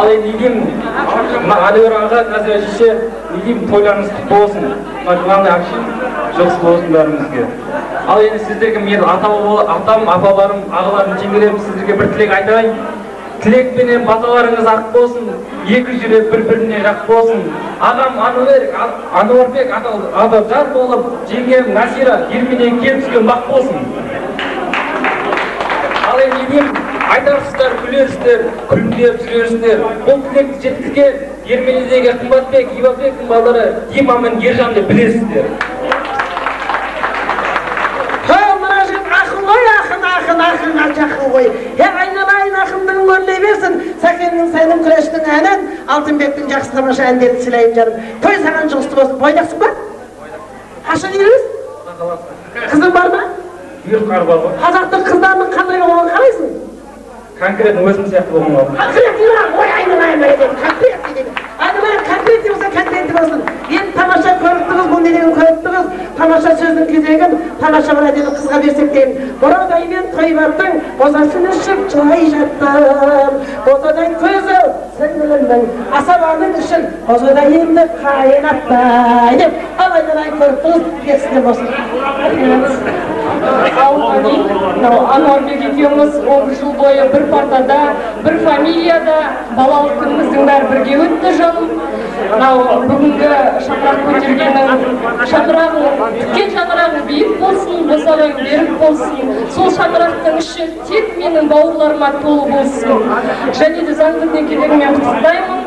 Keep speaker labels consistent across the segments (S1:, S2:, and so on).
S1: Ал енді не деймін, Альбер аға, Назира шеше, не деймін, тойларыңыз құтты болсын. Главный общин жақсы болсын бәрімізге. Ал енді сіздерге мен атам, апаларым, ағаларым, жеңгелерім сіздерге бір тілек айтайын. Тілекпенен баталарыңыз ақ болсын, екі жүрек бір-біріне жақ болсын. Ағам Ануарбек ата жар болып, жеңгем Насира ерменен келіп түскен бақ болсын. Ал енді деймін, айтарсыздар, күлерсіздер, күлімдеп жүрерсіздер. Бұл тілекті жеткізген Ерменедегі Қымбатбек, Ибабектің балдары Дима мен Ержан деп білесіздер.
S2: Ақынға жақын ғой. Айналайын ақындың өрлей берсін. Сәкеннің сайным күрештің әнін, Алтынбектің жақсы тамаша әндерді сыйлайын жарым. Той саған жұғысты болсын. Бойдақсың ба? Қашан келеміз? Қызың бар ма?
S1: Бұйрықтары бар ғой.
S2: Қазақтың қыздарының қандай болғанын қалайсың?
S1: Конкретно өзім сияқты болғым қалды.
S2: Конкрет деймін, ой айналайын деді. Конкрет дейді. Айналайын конкрет болса конкреті болсын. Енді тамаша көріптіңіз, бұл неден көріптіңіз. Тамаша сөздің кезегін, тамаша бір әдемі қызға берсек деймін. Борадаймен тойбаттың, бозасын ішіп жылай жаттым. Бозадай көзі сіңілімнің, асабаның үшін бозадай енді қайынаттай деп. Ал айналайын көріптіңіз, берсізден болсын.
S3: Ануарбек екеуміз 10 жыл бойы бір партада, бір фамилияда балалық күніміздің бәрі бірге өтті жаным. Бүгінгі шаңырақ көтергенің тіккен шаңырағың биік болсын, босағаң берік болсын. Сол шаңырақтың іші тек менің бауырларыма толы болсын. Және де заңды некелерімен құттықтаймын.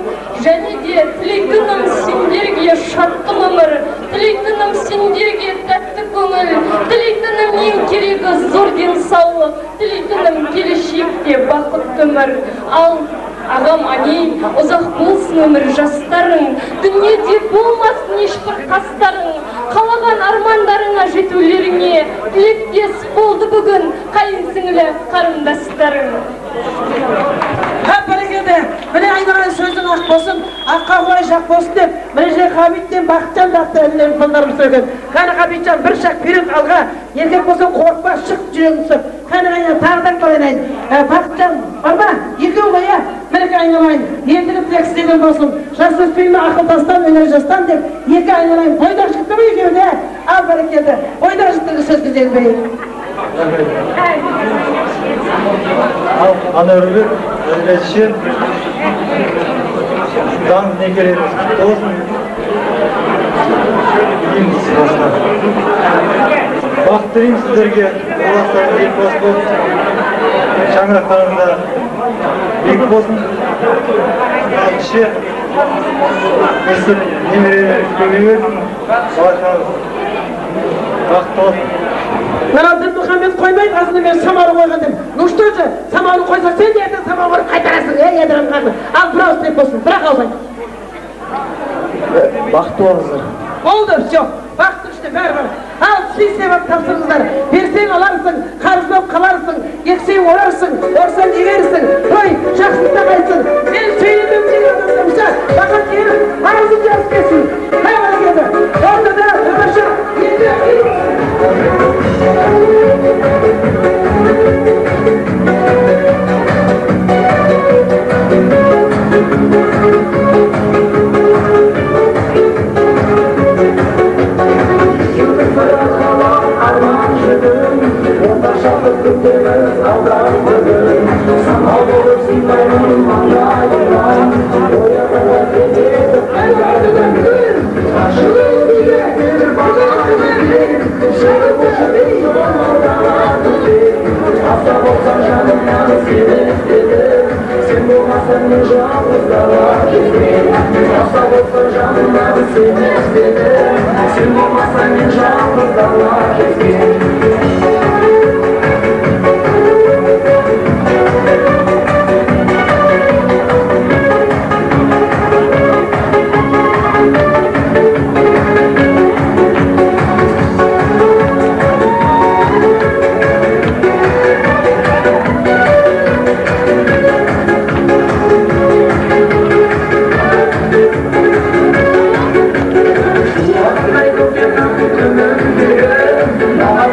S3: Және де тілейтінім сендерге шаттық өмір, тілейтінім сендерге тәтті көңіл, тілейтінім ең керегі зор денсаулық, тілейтінім келешекте бақытты өмір. Ал ағам Ани, ұзақ болсын өмір жастарың, дүниеде болмасын ешбір қастарың, қалаған армандарыңа жетулеріңе тілектес болды бүгін қайын сіңілі қарындастарың.
S2: Бәрекелді, міне айналайын сөздің ақ болсын, аққа құлай жақ болсын деп, міне же Қабиттен Бақытжан дақты әлілерін қолдарым сөйген. Қаны Қабитжан бір шақ беріп алға, еркек болсын қорықпа, шық жүрегін сөп. Қаны қайнан тағыдан қалайнайын. Бақытжан, бар ма? Екеу қоя, мінеке айналайын. Ендігіп тек істеген болсын. Жас өспеймі ақылдастан, өнер жастан деп, екі айналайын. Бойдақ шықты ма екеуіне? Ал бәрекелді, бойдақ шықтығы сөз күзел бейін.
S4: Ануарбек, Özreç'in dan nekelerimiz kutlu olsun. Diyeyim sizlerine. Baktırayım sizlerge, olaslarınız ilk olsun. Şangıraklarında ilk olsun. Kişi Mesut Demir'e kömür. Başkanımız. Baktı olsun.
S2: Наразы Мұхаммед қоймайды, азыны мен самары қойған деп. Ну что же, самары қойса сен де ертең самары қойып қайтарасың, едірім қарды. Ал бір ауыз тек болсын, бірақ албай.
S4: Бақыт болыңыздар.
S2: Болды, все. Бақыт үште бәрі бар. Ал сый себеп тапсырыңыздар. Берсең аларсың, қарыз болып қаларсың, ексең орарсың, орсаң жегерсің. Той, жақсында қайтсын. Мен сөйлемем жегердімсі, бақыт жегерім, арызым жарыс кетсін. Қайбар кеді. Ортада, өмірші,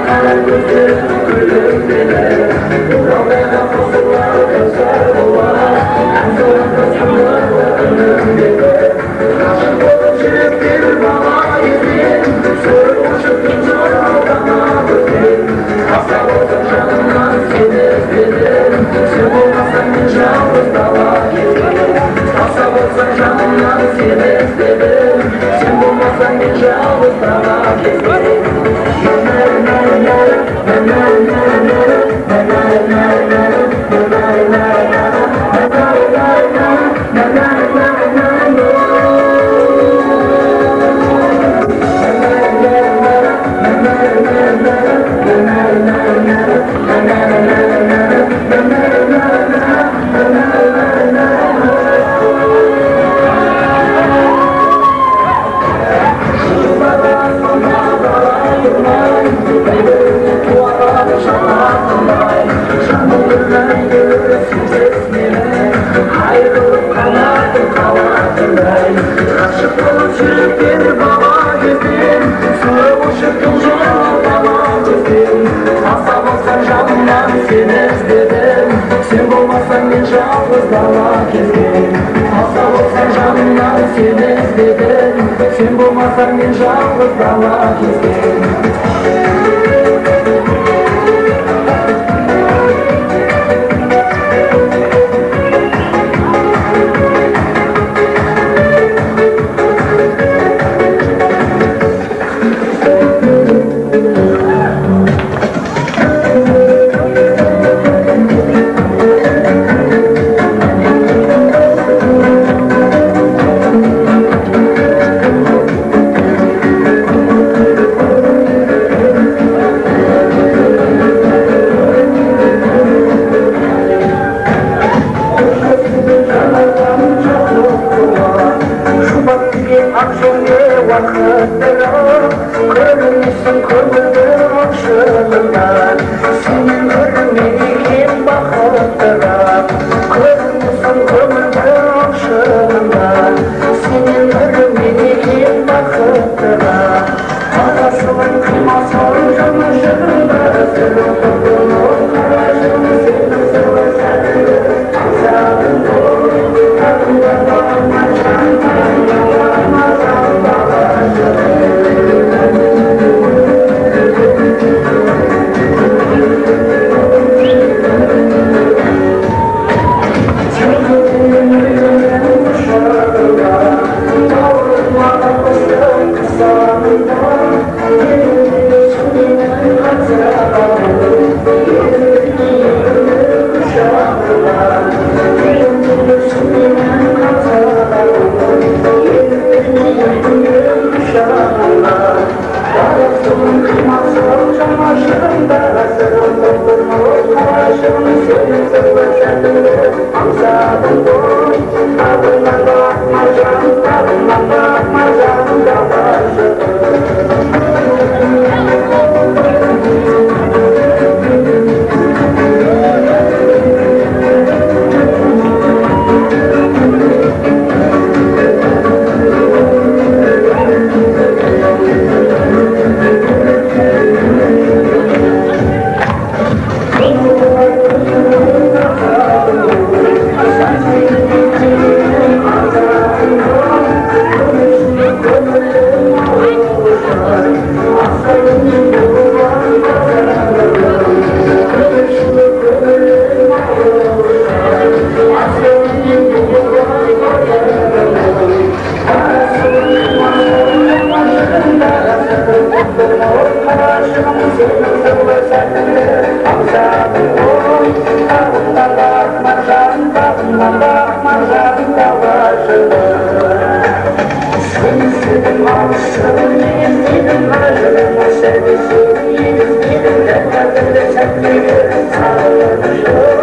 S5: I'm Sen bulmasan ben жалғыз дала кезген Sevgisi, sevgisi, sevgisi, sevgisi, sevgisi,